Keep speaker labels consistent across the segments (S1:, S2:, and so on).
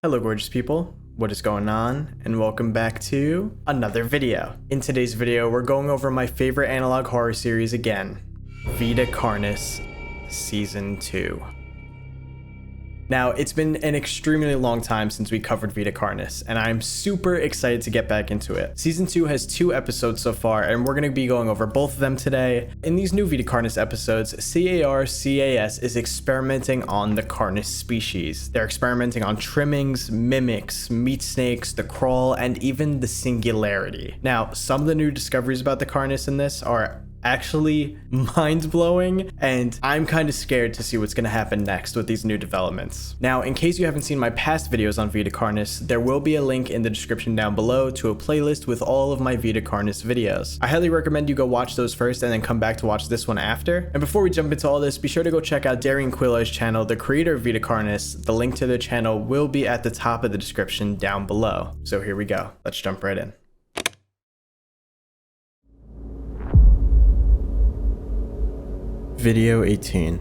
S1: Hello gorgeous people, what is going on, and welcome back to another video. In today's video, we're going over my favorite analog horror series again, Vita Carnis Season 2. Now, it's been an extremely long time since we covered Vita Carnis, and I'm super excited to get back into it. Season 2 has 2 episodes so far, and we're going to be going over both of them today. In these new Vita Carnis episodes, C.A.R.C.A.S is experimenting on the Carnis species. They're experimenting on trimmings, mimics, meat snakes, the crawl, and even the singularity. Now, some of the new discoveries about the Carnis in this are actually mind-blowing, and I'm kind of scared to see what's going to happen next with these new developments. Now, in case you haven't seen my past videos on Vita Carnis, there will be a link in the description down below to a playlist with all of my Vita Carnis videos. I highly recommend you go watch those first and then come back to watch this one after. And before we jump into all this, be sure to go check out Darian channel, the creator of Vita Carnis. The link to their channel will be at the top of the description down below. So here we go. Let's jump right in. Video 18,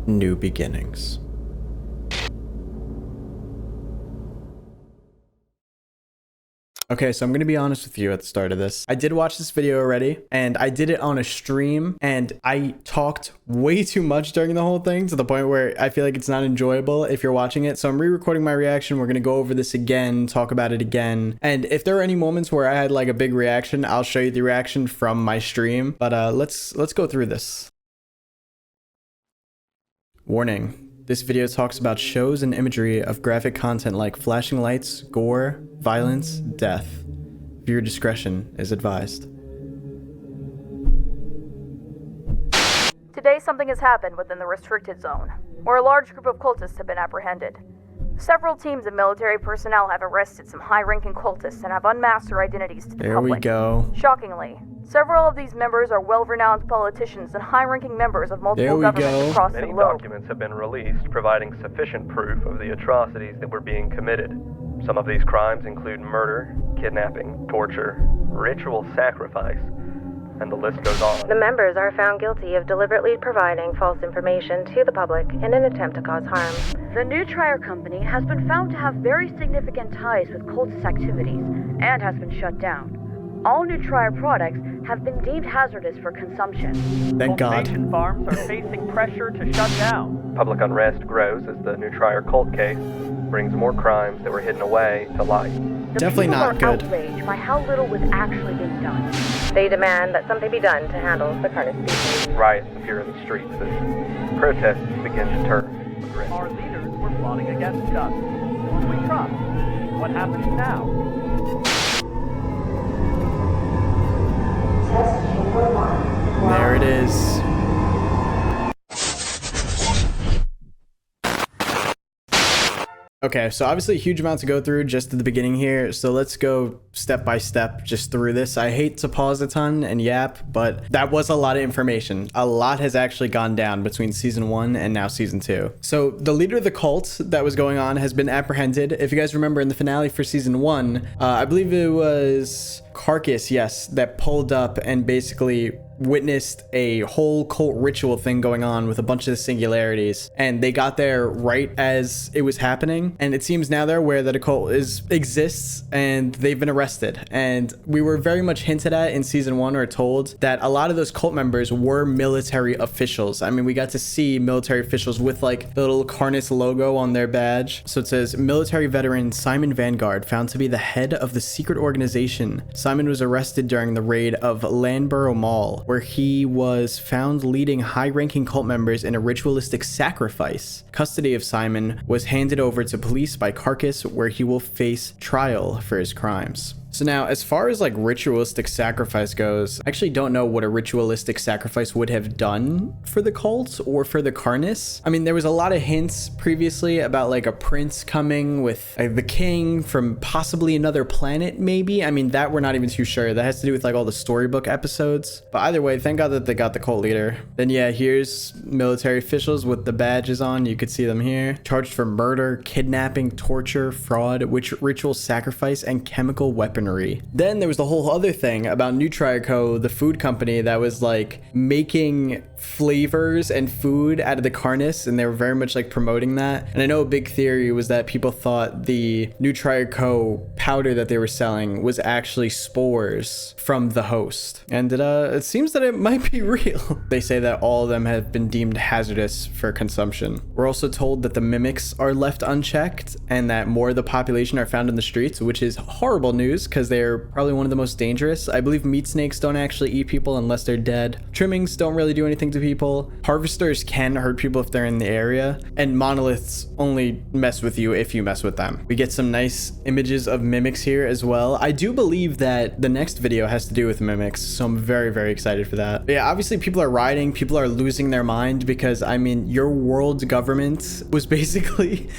S1: New Beginnings. Okay, so I'm going to be honest with you at the start of this. I did watch this video already, and I did it on a stream, and I talked way too much during the whole thing to the point where I feel like it's not enjoyable if you're watching it. So I'm re-recording my reaction. We're going to go over this again, talk about it again. And if there are any moments where I had like a big reaction, I'll show you the reaction from my stream. But let's go through this. Warning. This video talks about shows and imagery of graphic content like flashing lights, gore, violence, death. Viewer discretion is advised.
S2: Today something has happened within the restricted zone, where a large group of cultists have been apprehended. Several teams of military personnel have arrested some high-ranking cultists and have unmasked their identities to the public.
S1: There we go.
S2: Shockingly, several of these members are well-renowned politicians and high-ranking members of multiple governments across the globe.
S3: Many documents have been released providing sufficient proof of the atrocities that were being committed. Some of these crimes include murder, kidnapping, torture, ritual sacrifice, and the list goes on.
S4: The members are found guilty of deliberately providing false information to the public in an attempt to cause harm.
S2: The new Trier company has been found to have very significant ties with cultist activities and has been shut down. All new Trier products have been deemed hazardous for consumption.
S1: Thank God.
S5: Cultivation farms are facing pressure to shut down.
S3: Public unrest grows as the new Trier cult case brings more crimes that were hidden away to light.
S1: Definitely not good.
S2: The people are outraged by how little was actually being done.
S4: They demand that something be done to handle the Carnis species.
S3: Riots appear in the streets as protests begin to turn aggressive.
S5: Our leaders were plotting against us. Who we trust? What happens now?
S1: There it is. Okay, so obviously a huge amount to go through just at the beginning here, so let's go step by step just through this. I hate to pause a ton and yap, but that was a lot of information. A lot has actually gone down between season 1 and now season 2. So the leader of the cult that was going on has been apprehended. If you guys remember in the finale for season 1, I believe it was C.A.R.C.A.S, yes, that pulled up and basically witnessed a whole cult ritual thing going on with a bunch of the singularities, and they got there right as it was happening, and it seems now they're aware that a cult exists and they've been arrested. And we were very much hinted at in season 1 or told that a lot of those cult members were military officials. I mean, we got to see military officials with like the little Carnis logo on their badge. So it says military veteran Simon Vanguard found to be the head of the secret organization. Simon was arrested during the raid of Landborough Mall, where he was found leading high-ranking cult members in a ritualistic sacrifice. Custody of Simon was handed over to police by C.A.R.C.A.S, where he will face trial for his crimes. So now, as far as like ritualistic sacrifice goes, I actually don't know what a ritualistic sacrifice would have done for the cult or for the Carnis. I mean, there was a lot of hints previously about like a prince coming with the king from possibly another planet, maybe. I mean, that we're not even too sure. That has to do with like all the storybook episodes. But either way, thank God that they got the cult leader. Then yeah, here's military officials with the badges on. You could see them here. Charged for murder, kidnapping, torture, fraud, ritual sacrifice, and chemical weaponry. weaponry. Then there was the whole other thing about Nutri-Co, the food company that was like making flavors and food out of the Carnis, and they were very much like promoting that. And I know a big theory was that people thought the Nutri-Co powder that they were selling was actually spores from the host. And it seems that it might be real. They say that all of them have been deemed hazardous for consumption. We're also told that the mimics are left unchecked and that more of the population are found in the streets, which is horrible news because they're probably one of the most dangerous. I believe meat snakes don't actually eat people unless they're dead. Trimmings don't really do anything to people. Harvesters can hurt people if they're in the area, and monoliths only mess with you if you mess with them. We get some nice images of mimics here as well. I do believe that the next video has to do with mimics, so I'm very, very excited for that. But yeah, obviously people are rioting, people are losing their mind because, I mean, your world's government was basically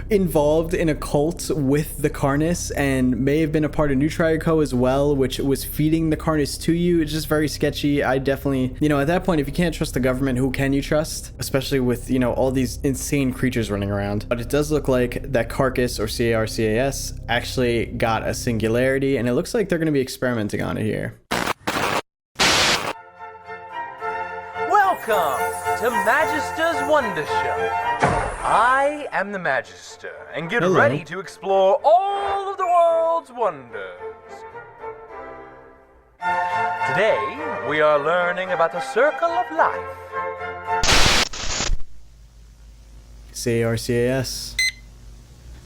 S1: involved in a cult with the Carnis and may have been a part of Nutri-Co as well, which was feeding the Carnis to you. It's just very sketchy. I definitely, at that point, if you can't trust the government, who can you trust? Especially with, all these insane creatures running around. But it does look like that C.A.R.C.A.S or C.A.R.C.A.S actually got a singularity, and it looks like they're going to be experimenting on it here.
S6: Welcome to Magister's Wonder Show. I am the Magister, and get ready to explore all of the world's wonders. Today, we are learning about the circle of life.
S1: C.A.R.C.A.S.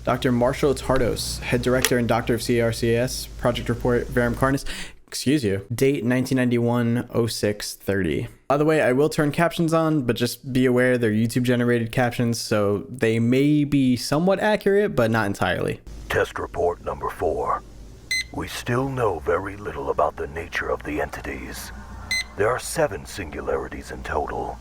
S1: Dr. Marshall Tardos, head director and doctor of C.A.R.C.A.S. Project report, Vita Carnis. Excuse you. Date 1991-06-30. By the way, I will turn captions on, but just be aware they're YouTube generated captions, so they may be somewhat accurate, but not entirely.
S7: Test report number 4. We still know very little about the nature of the entities. There are 7 singularities in total.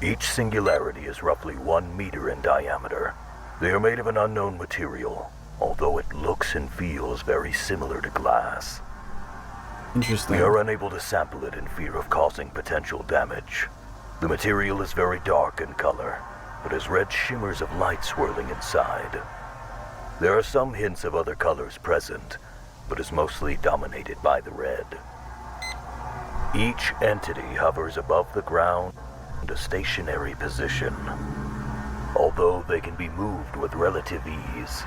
S7: Each singularity is roughly 1 meter in diameter. They are made of an unknown material, although it looks and feels very similar to glass.
S1: Interesting.
S7: We are unable to sample it in fear of causing potential damage. The material is very dark in color, but has red shimmers of light swirling inside. There are some hints of other colors present, but is mostly dominated by the red. Each entity hovers above the ground in a stationary position, although they can be moved with relative ease.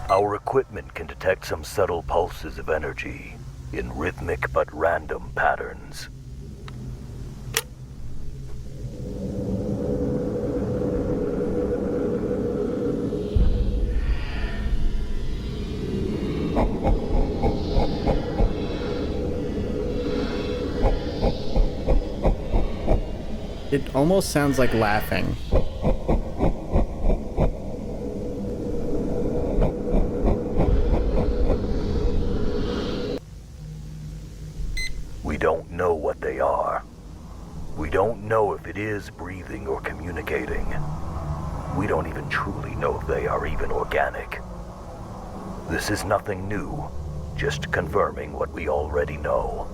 S7: Our equipment can detect some subtle pulses of energy in rhythmic but random patterns.
S1: It almost sounds like laughing.
S7: We don't know what they are. We don't know if it is breathing or communicating. We don't even truly know if they are even organic. This is nothing new, just confirming what we already know.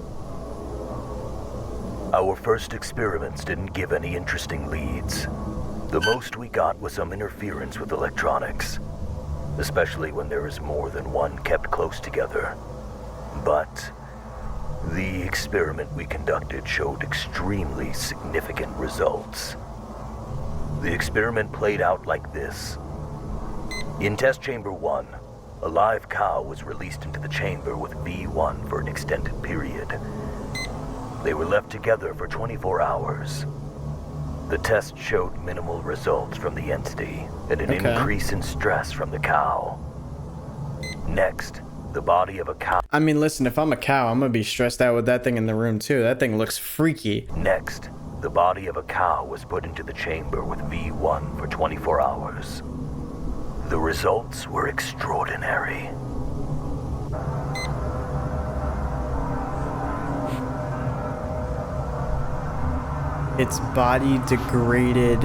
S7: Our first experiments didn't give any interesting leads. The most we got was some interference with electronics, especially when there is more than one kept close together. But the experiment we conducted showed extremely significant results. The experiment played out like this. In test chamber 1, a live cow was released into the chamber with V1 for an extended period. They were left together for 24 hours. The test showed minimal results from the entity and an increase in stress from the cow. Next, the body of a cow.
S1: I mean, listen, if I'm a cow, I'm gonna be stressed out with that thing in the room too. That thing looks freaky.
S7: Next, the body of a cow was put into the chamber with V1 for 24 hours. The results were extraordinary.
S1: Its body degraded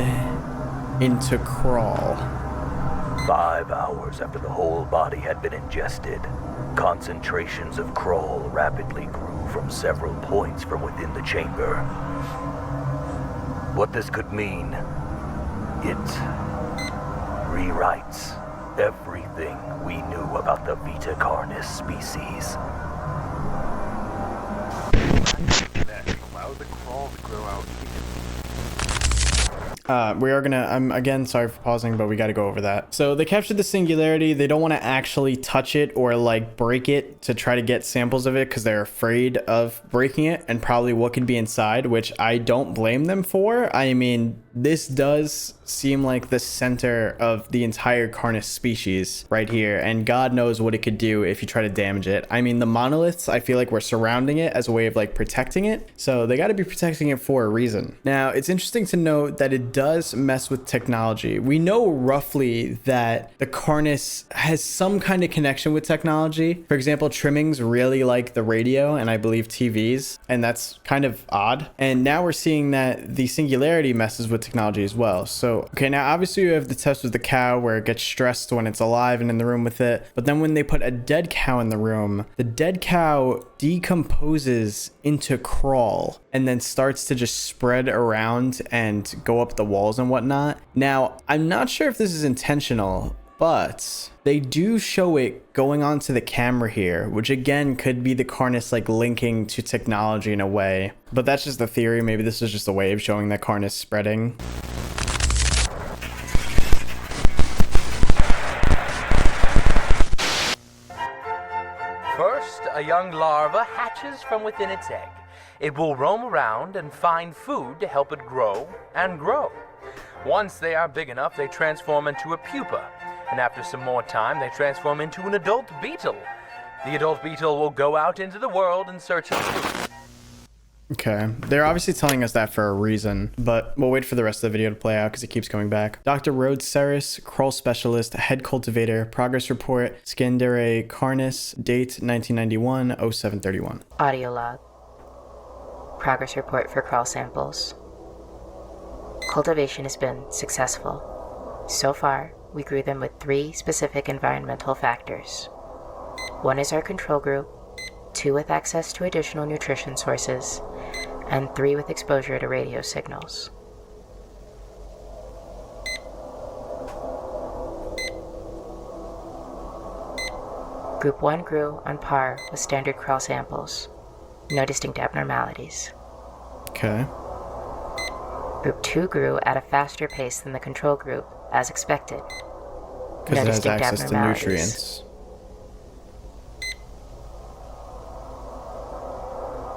S1: into crawl.
S7: 5 hours after the whole body had been ingested, concentrations of crawl rapidly grew from several points from within the chamber. What this could mean, it rewrites Everything we knew about the Vita Carnis species.
S8: Allow the crawl to grow out here.
S1: We are gonna, I'm again sorry for pausing, but we got to go over that. So they captured the singularity. They don't want to actually touch it or like break it to try to get samples of it because they're afraid of breaking it and probably what could be inside, which I don't blame them for. I mean, this does seem like the center of the entire Carnis species right here, and God knows what it could do if you try to damage it. I mean, the monoliths, I feel like we're surrounding it as a way of like protecting it, so they got to be protecting it for a reason. Now, it's interesting to note that it does mess with technology. We know roughly that the Carnis has some kind of connection with technology. For example, trimmings really like the radio and I believe TVs, and that's kind of odd. And now we're seeing that the singularity messes with technology as well. So, okay, now obviously you have the test with the cow where it gets stressed when it's alive and in the room with it. But then when they put a dead cow in the room, the dead cow decomposes into crawl and then starts to just spread around and go up the walls and whatnot. Now, I'm not sure if this is intentional, but they do show it going onto the camera here, which again could be the Carnis like linking to technology in a way. But that's just the theory. Maybe this is just a way of showing that Carnis spreading.
S6: First, a young larva hatches from within its egg. It will roam around and find food to help it grow and grow. Once they are big enough, they transform into a pupa, and after some more time, they transform into an adult beetle. The adult beetle will go out into the world in search of food.
S1: Okay, they're obviously telling us that for a reason, but we'll wait for the rest of the video to play out because it keeps coming back. Dr. Rhodes C.A.R.C.A.S, crawl specialist, head cultivator, progress report, C.A.R.C.A.S, date 1991, 0731.
S9: Audio log. Progress report for crawl samples. Cultivation has been successful. So far, we grew them with 3 specific environmental factors. 1 is our control group, 2 with access to additional nutrition sources, and 3 with exposure to radio signals. Group 1 grew on par with standard crawl samples. No distinct abnormalities.
S1: Okay.
S9: Group 2 grew at a faster pace than the control group, as expected.
S1: Because it has access to nutrients.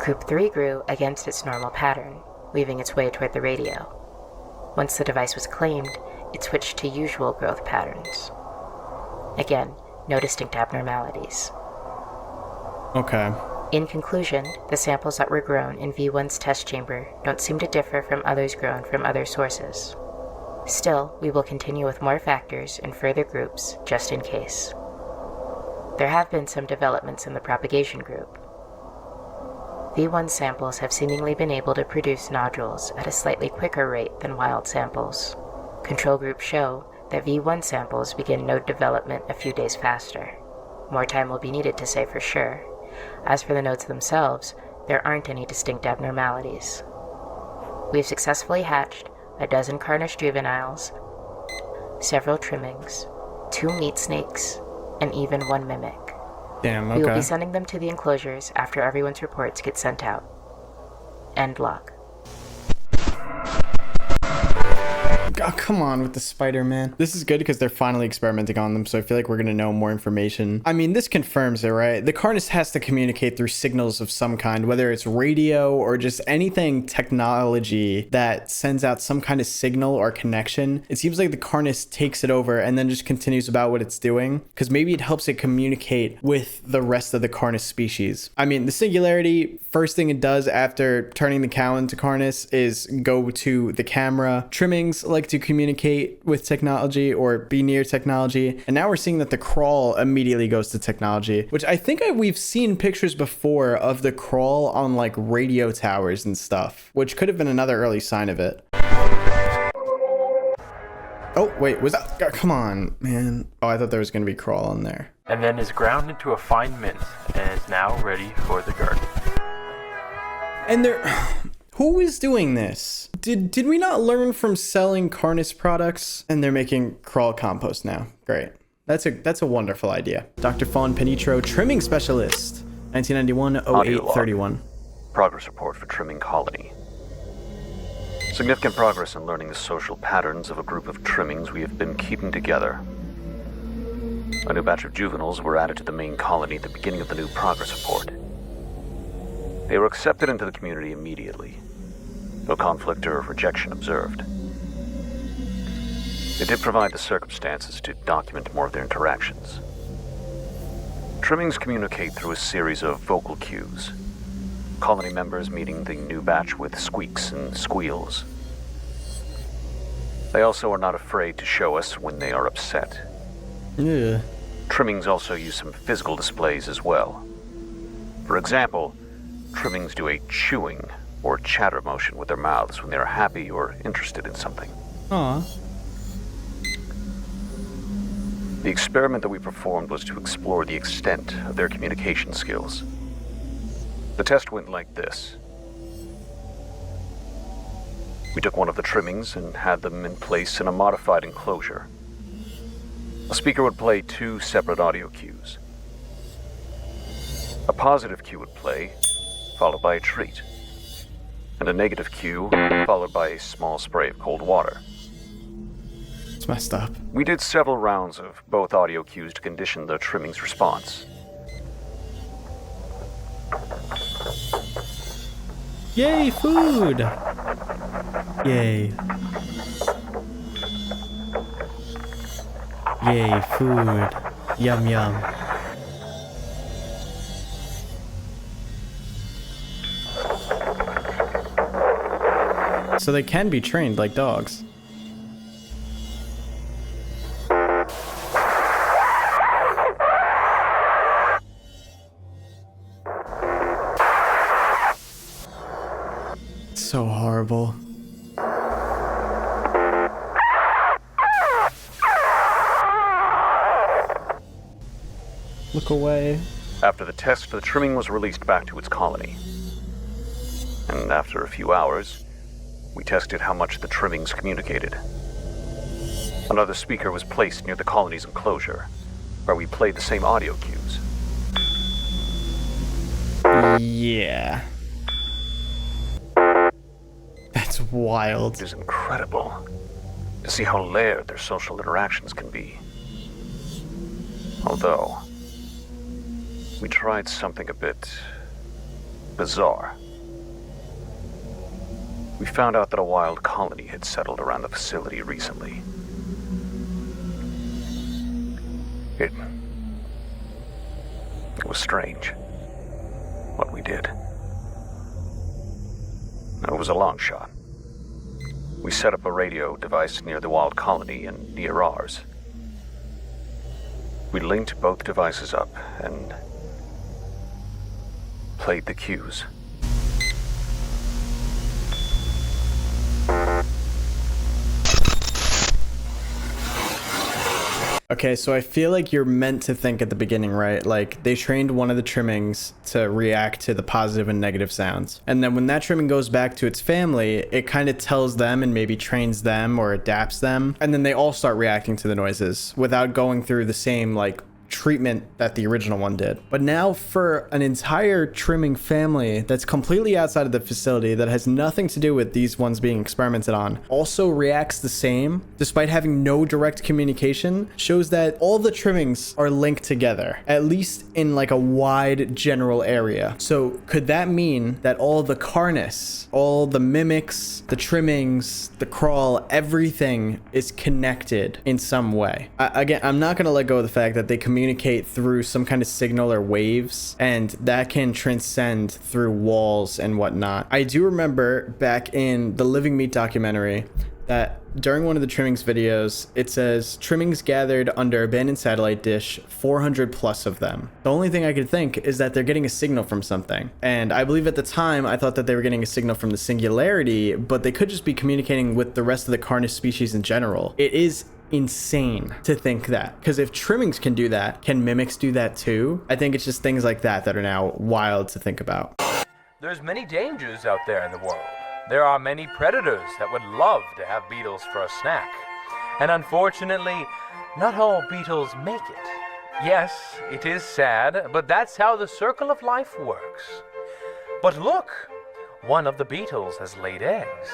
S9: Group 3 grew against its normal pattern, weaving its way toward the radio. Once the device was claimed, it switched to usual growth patterns. Again, no distinct abnormalities.
S1: Okay.
S9: In conclusion, the samples that were grown in V1's test chamber don't seem to differ from others grown from other sources. Still, we will continue with more factors and further groups, just in case. There have been some developments in the propagation group. V1 samples have seemingly been able to produce nodules at a slightly quicker rate than wild samples. Control groups show that V1 samples begin node development a few days faster. More time will be needed to say for sure. As for the nodes themselves, there aren't any distinct abnormalities. We have successfully hatched a dozen Carnis juveniles, several trimmings, 2 meat snakes, and even 1 mimic.
S1: Damn, okay.
S9: We will be sending them to the enclosures after everyone's reports get sent out. End log.
S1: Oh, come on with the spider, man. This is good because they're finally experimenting on them, so I feel like we're gonna know more information. I mean, this confirms it, right? The Carnis has to communicate through signals of some kind, whether it's radio or just anything technology that sends out some kind of signal or connection. It seems like the Carnis takes it over and then just continues about what it's doing, because maybe it helps it communicate with the rest of the Carnis species. I mean, the singularity, first thing it does after turning the cow into Carnis is go to the camera. Trimmings like to communicate with technology or be near technology, and now we're seeing that the crawl immediately goes to technology, which I think we've seen pictures before of the crawl on like radio towers and stuff, which could have been another early sign of it. Oh wait, was that, oh, come on, man. Oh, I thought there was gonna be crawl on there.
S8: And then is ground into a fine mint and is now ready for the garden.
S1: And who is doing this? Did we not learn from selling Carnis products? And they're making crawl compost now. Great. That's a wonderful idea. Dr. Fawn Penitro, trimming specialist, 1991 0831.
S10: Progress report for trimming colony. Significant progress in learning the social patterns of a group of trimmings we have been keeping together. A new batch of juveniles were added to the main colony at the beginning of the new progress report. They were accepted into the community immediately. No conflict or rejection observed. They did provide the circumstances to document more of their interactions. Trimmings communicate through a series of vocal cues. Colony members meeting the new batch with squeaks and squeals. They also are not afraid to show us when they are upset.
S1: Yeah.
S10: Trimmings also use some physical displays as well. For example, trimmings do a chewing or chatter motion with their mouths when they are happy or interested in something.
S1: Aww.
S10: The experiment that we performed was to explore the extent of their communication skills. The test went like this. We took one of the trimmings and had them in place in a modified enclosure. A speaker would play 2 separate audio cues. A positive cue would play, followed by a treat, and a negative cue, followed by a small spray of cold water.
S1: It's messed up.
S10: We did several rounds of both audio cues to condition the trimming's response.
S1: Yay, food! Yay. Yay, food. Yum, yum. So they can be trained like dogs. So horrible. Look away.
S10: After the test, the trimming was released back to its colony. And after a few hours, we tested how much the trimmings communicated. Another speaker was placed near the colony's enclosure, where we played the same audio cues.
S1: Yeah. That's wild.
S10: It is incredible to see how layered their social interactions can be. Although, we tried something a bit bizarre. We found out that a wild colony had settled around the facility recently. It was strange what we did. It was a long shot. We set up a radio device near the wild colony and near ours. We linked both devices up and played the cues.
S1: Okay, so I feel like you're meant to think at the beginning, right? Like, they trained one of the trimmings to react to the positive and negative sounds. And then when that trimming goes back to its family, it kind of tells them and maybe trains them or adapts them. And then they all start reacting to the noises without going through the same, like, treatment that the original one did. But now for an entire trimming family that's completely outside of the facility, that has nothing to do with these ones being experimented on, also reacts the same despite having no direct communication, shows that all the trimmings are linked together, at least in like a wide general area. So could that mean that all the Carnis, all the mimics, the trimmings, the crawl, everything is connected in some way? Again, I'm not going to let go of the fact that they communicate through some kind of signal or waves, and that can transcend through walls and whatnot. I do remember back in the Living Meat documentary that during one of the trimmings videos, it says trimmings gathered under abandoned satellite dish, 400 plus of them. The only thing I could think is that they're getting a signal from something. And I believe at the time I thought that they were getting a signal from the singularity, but they could just be communicating with the rest of the Carnis species in general. It is insane to think that, because if trimmings can do that, can mimics do that too? I think it's just things like that that are now wild to think about.
S6: There's many dangers out there in the world. There are many predators that would love to have beetles for a snack. And unfortunately, Not all beetles make it. Yes, it is sad, but that's how the circle of life works. But look, one of the beetles has laid eggs.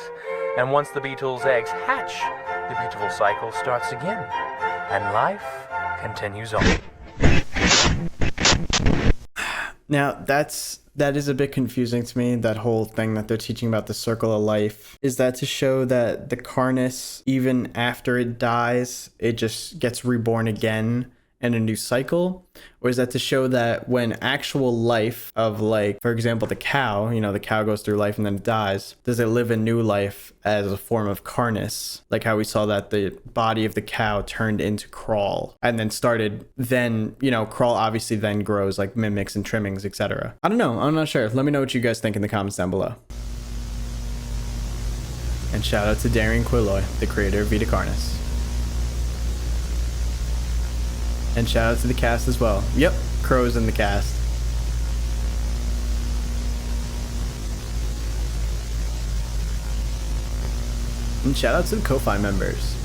S6: And once the beetle's eggs hatch, the beautiful cycle starts again. And life continues on.
S1: Now, that is a bit confusing to me, that whole thing that they're teaching about the circle of life. Is that to show that the Carnis, even after it dies, it just gets reborn again in a new cycle? Or is that to show that when actual life of, like, for example, the cow, the cow goes through life and then it dies, does it live a new life as a form of Carnis? Like how we saw that the body of the cow turned into Crawl and then started, then, Crawl obviously then grows like mimics and trimmings, etc. I don't know. I'm not sure. Let me know what you guys think in the comments down below. And shout out to Darian, the creator of Vita Carnis. And shout out to the cast as well. Yep, Crow's in the cast. And shout out to the Ko-Fi members.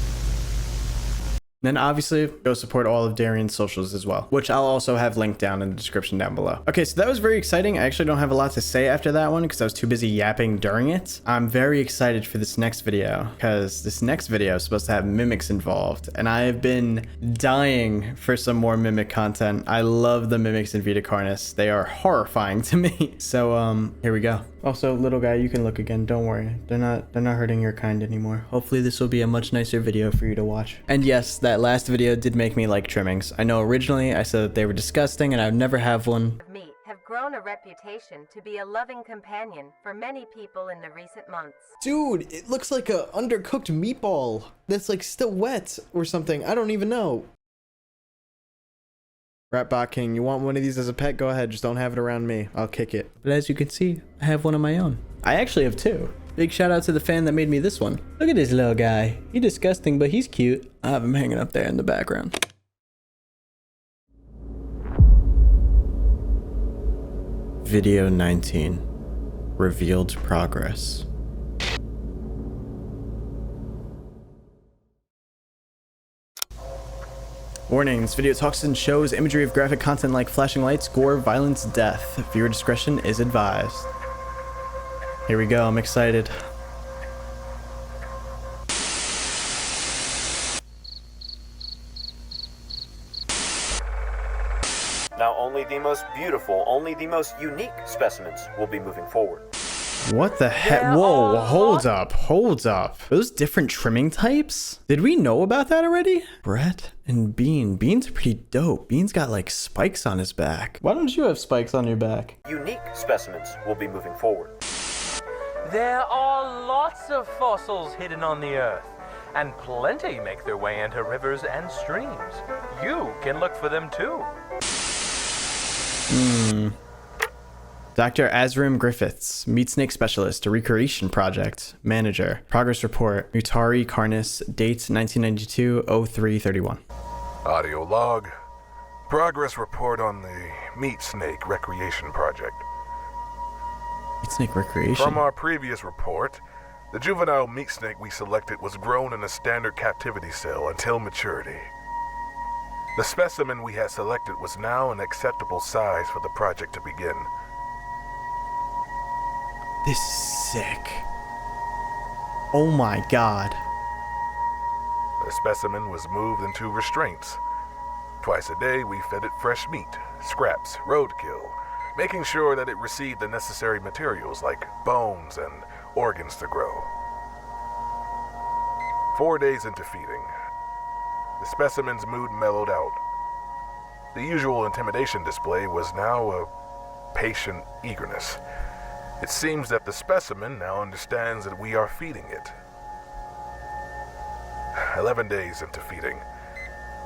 S1: Then obviously go support all of Darian's socials as well, which I'll also have linked down in the description down below. Okay, so that was very exciting. I actually don't have a lot to say after that one because I was too busy yapping during it. I'm very excited for this next video because this next video is supposed to have mimics involved, and I have been dying for some more mimic content. I love the mimics in Vita Carnis. They are horrifying to me. So here we go. Also, little guy, you can look again. Don't worry. They're not hurting your kind anymore. Hopefully this will be a much nicer video for you to watch. And yes, that last video did make me like trimmings. I know originally I said that they were disgusting and I would never have one.
S11: Meat have grown a reputation to be a loving companion for many people in the recent months.
S1: Dude, it looks like a undercooked meatball that's like still wet or something. I don't even know. Ratbot King, you want one of these as a pet? Go ahead, just don't have it around me. I'll kick it. But as you can see, I have one of my own. I actually have two. Big shout out to the fan that made me this one. Look at this little guy. He's disgusting, but he's cute. I have him hanging up there in the background. Video 19. Revealed progress. Warning, this video talks and shows imagery of graphic content like flashing lights, gore, violence, death. Viewer discretion is advised. Here we go, I'm excited.
S12: Now only the most beautiful, only the most unique specimens will be moving forward.
S1: What the heck? Whoa, hold up. Those different trimming types? Did we know about that already? Brett and Bean. Bean's pretty dope. Bean's got like spikes on his back. Why don't you have spikes on your back?
S12: Unique specimens will be moving forward.
S6: There are lots of fossils hidden on the Earth, and plenty make their way into rivers and streams. You can look for them too.
S1: Dr. Azrim Griffiths, Meat Snake Specialist, a Recreation Project, Manager. Progress Report, Vita Carnis, date 1992-03-31.
S13: Audio log. Progress report on the Meat Snake Recreation Project.
S1: Meat Snake Recreation?
S13: From our previous report, the juvenile meat snake we selected was grown in a standard captivity cell until maturity. The specimen we had selected was now an acceptable size for the project to begin.
S1: This is sick. Oh my god.
S13: The specimen was moved into restraints. Twice a day, we fed it fresh meat, scraps, roadkill, making sure that it received the necessary materials like bones and organs to grow. 4 days into feeding, the specimen's mood mellowed out. The usual intimidation display was now a patient eagerness. It seems that the specimen now understands that we are feeding it. 11 days into feeding,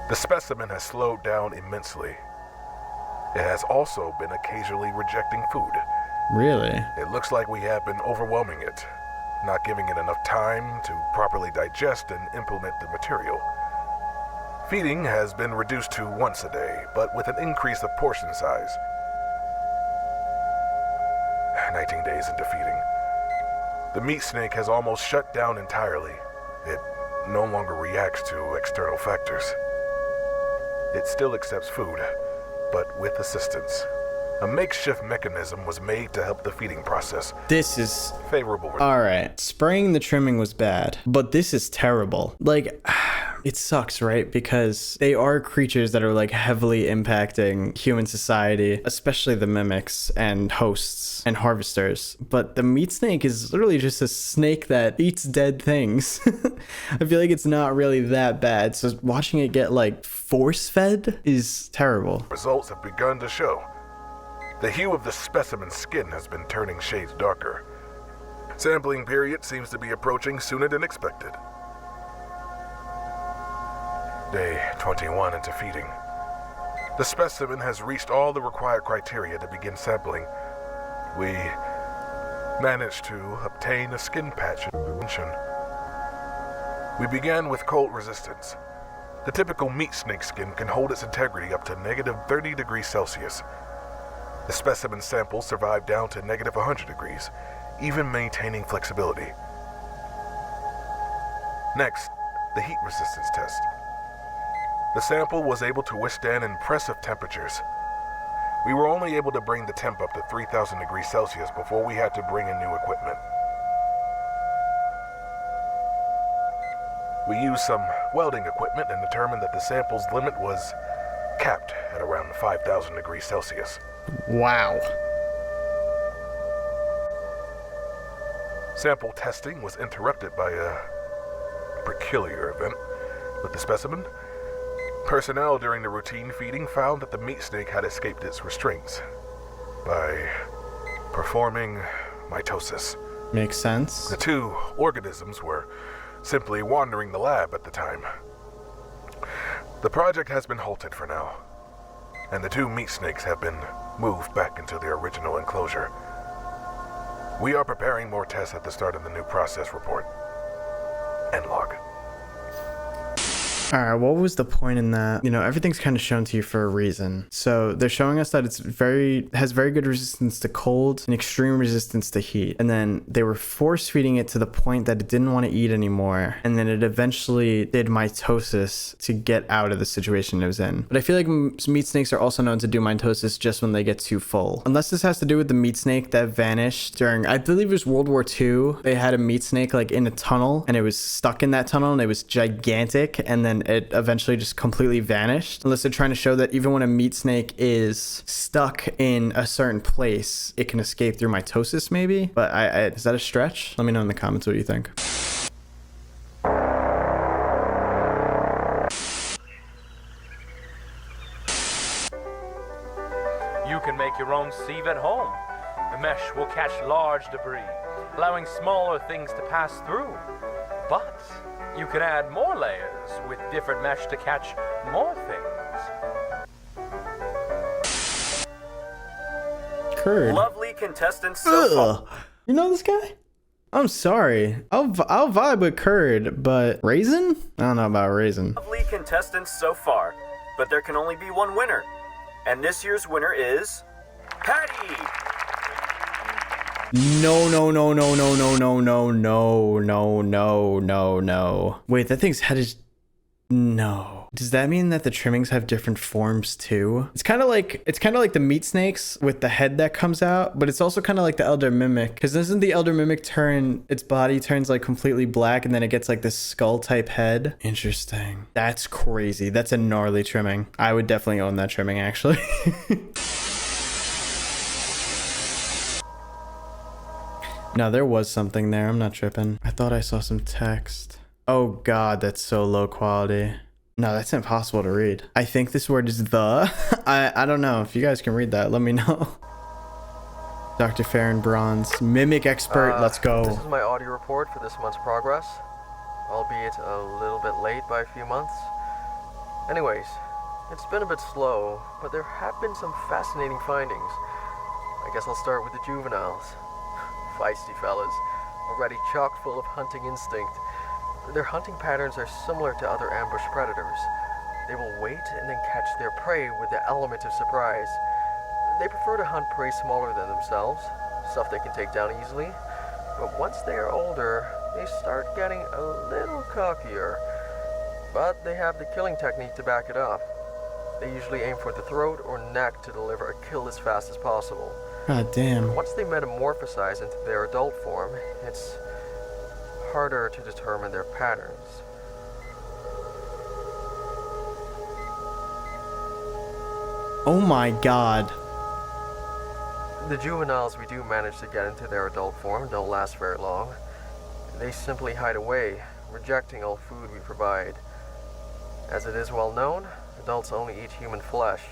S13: the specimen has slowed down immensely. It has also been occasionally rejecting food.
S1: Really?
S13: It looks like we have been overwhelming it, not giving it enough time to properly digest and implement the material. Feeding has been reduced to once a day, but with an increase of portion size. 19 days into feeding, the meat snake has almost shut down entirely. It no longer reacts to external factors. it still accepts food, but with assistance. A makeshift mechanism was made to help the feeding process.
S1: This is
S13: favorable.
S1: Alright, spraying the trimming was bad, but this is terrible. Like, it sucks, right? Because they are creatures that are like heavily impacting human society, especially the mimics and hosts and harvesters. But the meat snake is literally just a snake that eats dead things. I feel like it's not really that bad. So watching it get like force fed is terrible.
S13: Results have begun to show. The hue of the specimen's skin has been turning shades darker. Sampling period seems to be approaching sooner than expected. Day 21 into feeding. The specimen has reached all the required criteria to begin sampling. We managed to obtain a skin patch intervention. We began with cold resistance. The typical meat snake skin can hold its integrity up to negative 30 degrees Celsius. The specimen sample survived down to negative 100 degrees, even maintaining flexibility. Next, the heat resistance test. The sample was able to withstand impressive temperatures. We were only able to bring the temp up to 3,000 degrees Celsius before we had to bring in new equipment. We used some welding equipment and determined that the sample's limit was capped at around 5,000 degrees Celsius.
S1: Wow.
S13: Sample testing was interrupted by a peculiar event with the specimen. Personnel during the routine feeding found that the meat snake had escaped its restraints by performing mitosis.
S1: Makes sense.
S13: The two organisms were simply wandering the lab at the time. The project has been halted for now, and the two meat snakes have been moved back into their original enclosure. We are preparing more tests at the start of the new process report. End log.
S1: Alright, what was the point in that? You know, everything's kind of shown to you for a reason. So they're showing us that has very good resistance to cold and extreme resistance to heat. And then they were force feeding it to the point that it didn't want to eat anymore. And then it eventually did mitosis to get out of the situation it was in. But I feel like meat snakes are also known to do mitosis just when they get too full. Unless this has to do with the meat snake that vanished during, I believe it was World War II. They had a meat snake like in a tunnel and it was stuck in that tunnel and it was gigantic. And then it eventually just completely vanished. Unless they're trying to show that even when a meat snake is stuck in a certain place, it can escape through mitosis maybe. But is that a stretch? Let me know in the comments what you think.
S6: You can make your own sieve at home. The mesh will catch large debris, allowing smaller things to pass through. But you can add more layers with different mesh to catch more things.
S1: Curd.
S12: Lovely contestants so far.
S1: You know this guy? I'm sorry. I'll vibe with curd, but raisin? I don't know about raisin.
S12: Lovely contestants so far, but there can only be one winner. And this year's winner is Patty!
S1: No. Wait, that thing's head is... No. Does that mean that the trimmings have different forms too? It's kind of like the meat snakes with the head that comes out, but it's also kind of like the elder mimic. Because doesn't the elder mimic its body turns like completely black and then it gets like this skull type head? Interesting. That's crazy. That's a gnarly trimming. I would definitely own that trimming actually. No, there was something there. I'm not tripping. I thought I saw some text. Oh God, that's so low quality. No, that's impossible to read. I think this word is the. I don't know. If you guys can read that, let me know. Dr. Farron Bronze, mimic expert. Let's go.
S14: This is my audio report for this month's progress, albeit a little bit late by a few months. Anyways, it's been a bit slow, but there have been some fascinating findings. I guess I'll start with the juveniles. Feisty fellas, already chock full of hunting instinct. Their hunting patterns are similar to other ambush predators. They will wait and then catch their prey with the element of surprise. They prefer to hunt prey smaller than themselves, stuff they can take down easily. But once they are older, they start getting a little cockier. But they have the killing technique to back it up. They usually aim for the throat or neck to deliver a kill as fast as possible.
S1: God damn.
S14: Once they metamorphosize into their adult form, it's harder to determine their patterns.
S1: Oh my god.
S14: The juveniles we do manage to get into their adult form don't last very long. They simply hide away, rejecting all food we provide. As it is well known, adults only eat human flesh.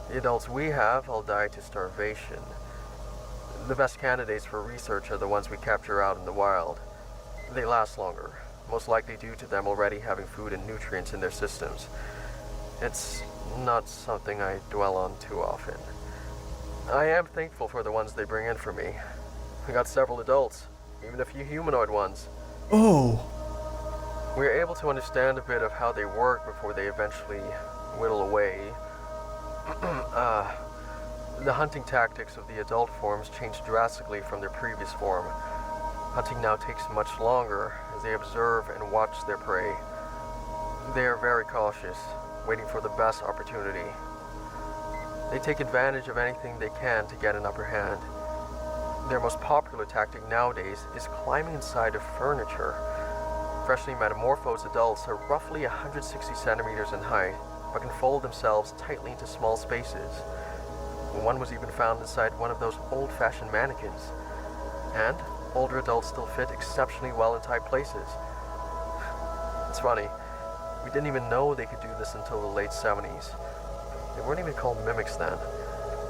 S14: The adults we have all die to starvation. The best candidates for research are the ones we capture out in the wild. They last longer, most likely due to them already having food and nutrients in their systems. It's not something I dwell on too often. I am thankful for the ones they bring in for me. We got several adults, even a few humanoid ones.
S1: Oh.
S14: We are able to understand a bit of how they work before they eventually whittle away. The hunting tactics of the adult forms change drastically from their previous form. Hunting now takes much longer as they observe and watch their prey. They are very cautious, waiting for the best opportunity. They take advantage of anything they can to get an upper hand. Their most popular tactic nowadays is climbing inside of furniture. Freshly metamorphosed adults are roughly 160 centimeters in height, but can fold themselves tightly into small spaces. One was even found inside one of those old-fashioned mannequins. And older adults still fit exceptionally well in tight places. It's funny, we didn't even know they could do this until the late 70s. They weren't even called mimics then.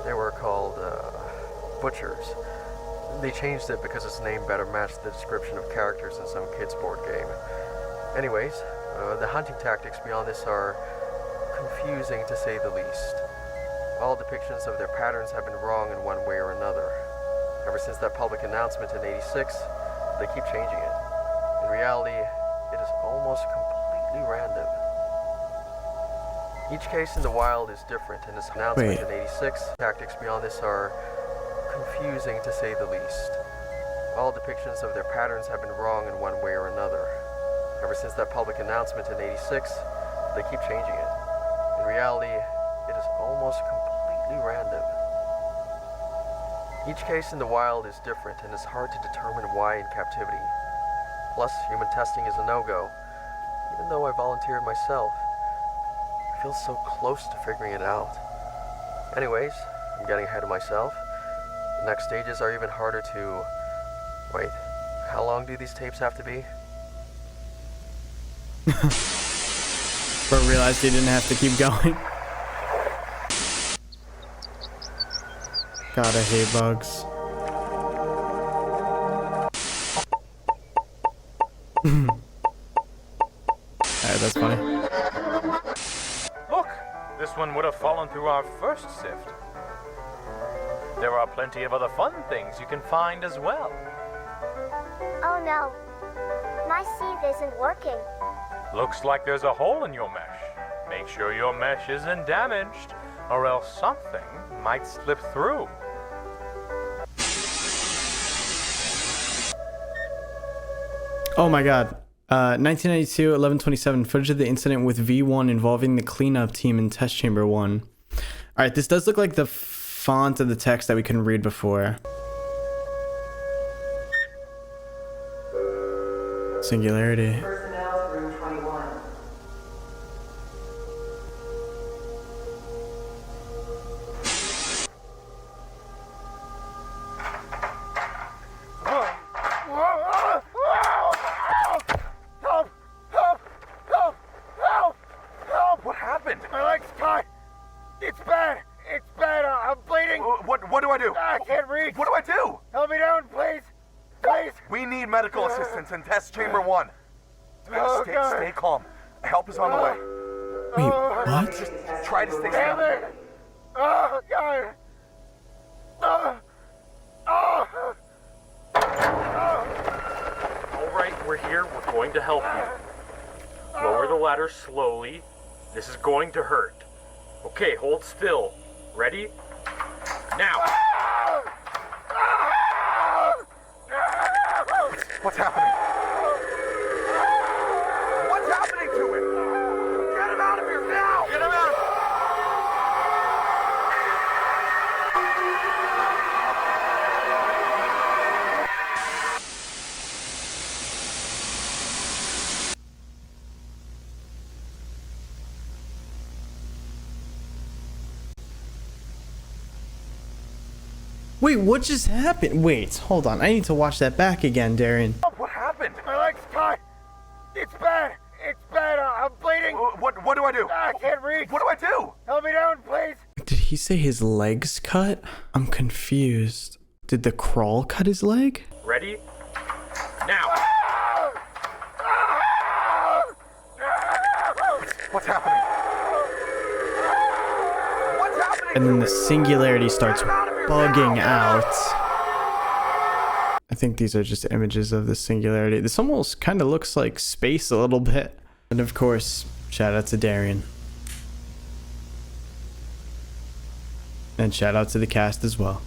S14: They were called, butchers. They changed it because its name better matched the description of characters in some kids' board game. Anyways, the hunting tactics beyond this are confusing to say the least. All depictions of their patterns have been wrong in one way or another. Ever since that public announcement in '86, they keep changing it. In reality, it is almost completely random. Each case in the wild is different, and this announcement in '86, tactics beyond this are confusing to say the least. All depictions of their patterns have been wrong in one way or another. Ever since that public announcement in '86, they keep changing it. In reality, it is almost completely random. Each case in the wild is different, and it's hard to determine why in captivity. Plus, human testing is a no-go, even though I volunteered myself. I feel so close to figuring it out. Anyways, I'm getting ahead of myself. The next stages are even harder to... Wait, how long do these tapes have to be?
S1: But realized he didn't have to keep going. God, I hate bugs. Alright, that's funny.
S6: Look, this one would have fallen through our first sift. There are plenty of other fun things you can find as well.
S15: Oh no, my sieve isn't working.
S6: Looks like there's a hole in your mesh. Make sure your mesh isn't damaged, or else something might slip through.
S1: Oh my god. 1992, 11/27, footage of the incident with V1 involving the cleanup team in test chamber 1. Alright, this does look like the font of the text that we couldn't read before. Singularity.
S16: Personnel room 21.
S12: What happened?
S5: My leg's caught. It's bad. It's bad. I'm bleeding.
S12: What do I do?
S5: I can't reach.
S12: What do I do?
S5: Help me down, please. Please.
S12: We need medical assistance in test chamber 1.
S5: Oh, God.
S12: Stay calm. Help is on the way.
S1: Wait, what?
S12: Just try to stay
S5: Damn
S12: calm.
S5: it. Oh, God.
S8: All right, we're here. We're going to help you. Lower the ladder slowly. This is going to hurt. Okay, hold still. Ready? Now!
S12: What's happening? What's happening to him? Get him out of here now! Get him out!
S1: Wait, what just happened? Wait, hold on. I need to watch that back again, Darian.
S8: What happened?
S5: My leg's cut. It's bad. It's bad. I'm bleeding.
S8: What do I do?
S5: I can't reach.
S8: What do I do?
S5: Help me down, please.
S1: Did he say his leg's cut? I'm confused. Did the crawl cut his leg?
S8: Ready? Now. What's happening? What's happening?
S1: And then the singularity starts bugging out. I think these are just images of the singularity. This almost kind of looks like space a little bit. And of course, shout out to Darian. And shout out to the cast as well.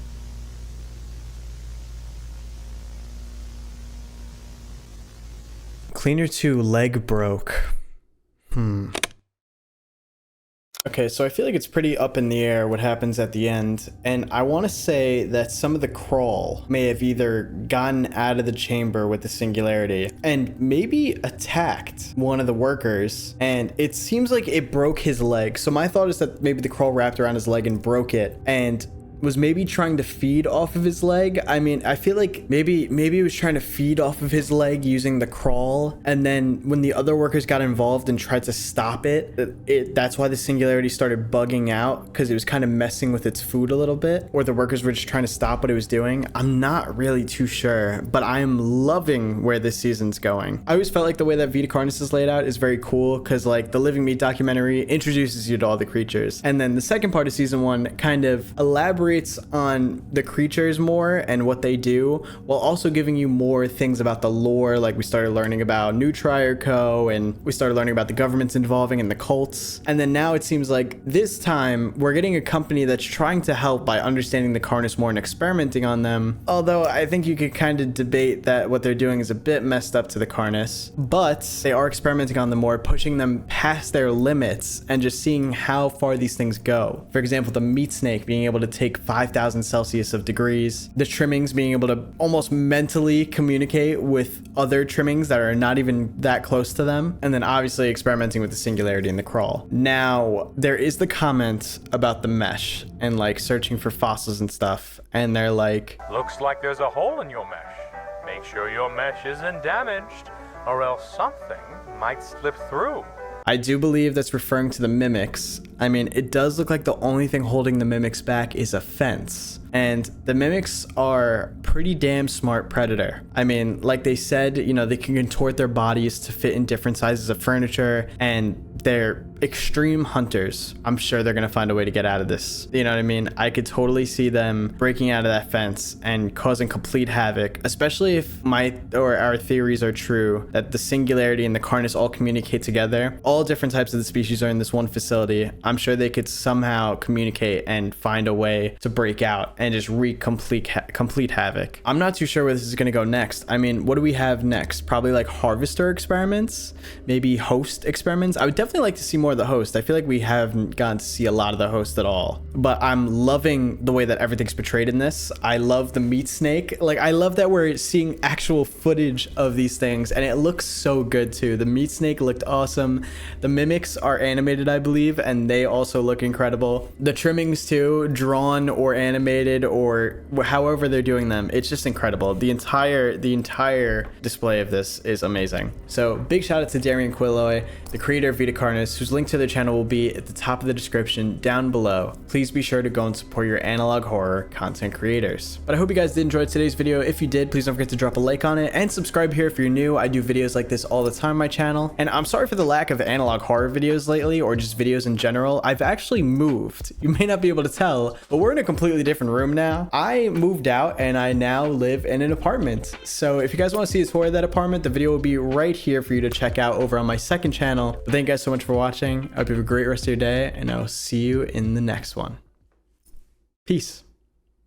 S1: Cleaner 2 leg broke. Okay, so I feel like it's pretty up in the air what happens at the end, and I want to say that some of the crawl may have either gotten out of the chamber with the singularity and maybe attacked one of the workers, and it seems like it broke his leg. So my thought is that maybe the crawl wrapped around his leg and broke it and was maybe trying to feed off of his leg. I mean, I feel like maybe he was trying to feed off of his leg using the crawl, and then when the other workers got involved and tried to stop it, that's why the singularity started bugging out, because it was kind of messing with its food a little bit, or the workers were just trying to stop what it was doing. I'm not really too sure, but I am loving where this season's going. I always felt like the way that Vita Carnis is laid out is very cool, because like the Living Meat documentary introduces you to all the creatures, and then the second part of season 1 kind of elaborates on the creatures more and what they do, while also giving you more things about the lore. Like we started learning about New Trier-Co, and we started learning about the governments involving and the cults. And then now it seems like this time we're getting a company that's trying to help by understanding the Carnis more and experimenting on them. Although I think you could kind of debate that what they're doing is a bit messed up to the Carnis, but they are experimenting on them more, pushing them past their limits and just seeing how far these things go. For example, the meat snake being able to take 5,000 Celsius of degrees, the trimmings being able to almost mentally communicate with other trimmings that are not even that close to them, and then obviously experimenting with the singularity in the crawl. Now, there is the comment about the mesh and like searching for fossils and stuff, and they're like,
S6: looks like there's a hole in your mesh. Make sure your mesh isn't damaged, or else something might slip through.
S1: I do believe that's referring to the mimics. I mean, it does look like the only thing holding the mimics back is a fence. And the mimics are pretty damn smart predator. I mean, like they said, you know, they can contort their bodies to fit in different sizes of furniture, and they're extreme hunters. I'm sure they're gonna find a way to get out of this. You know what I mean? I could totally see them breaking out of that fence and causing complete havoc, especially if our theories are true, that the singularity and the Carnis all communicate together. All different types of the species are in this one facility. I'm sure they could somehow communicate and find a way to break out and just wreak complete havoc. I'm not too sure where this is gonna go next. I mean, what do we have next? Probably like harvester experiments, maybe host experiments. I would definitely like to see more of the host. I feel like we haven't gotten to see a lot of the host at all, but I'm loving the way that everything's portrayed in this. I love the meat snake. Like, I love that we're seeing actual footage of these things, and it looks so good too. The meat snake looked awesome. The mimics are animated, I believe, and they also look incredible. The trimmings too, drawn or animated or however they're doing them, it's just incredible. The entire display of this is amazing. So big shout out to Darian Quilloy, the creator of Vita Carnis, whose link to their channel will be at the top of the description down below. Please be sure to go and support your analog horror content creators. But I hope you guys did enjoy today's video. If you did, please don't forget to drop a like on it and subscribe here if you're new. I do videos like this all the time on my channel, and I'm sorry for the lack of analog horror videos lately, or just videos in general. I've actually moved. You may not be able to tell, but we're in a completely different room now. I moved out and I now live in an apartment. So if you guys want to see a tour of that apartment, the video will be right here for you to check out over on my second channel. But thank you guys so much for watching. I hope you have a great rest of your day, and I'll see you in the next one. Peace.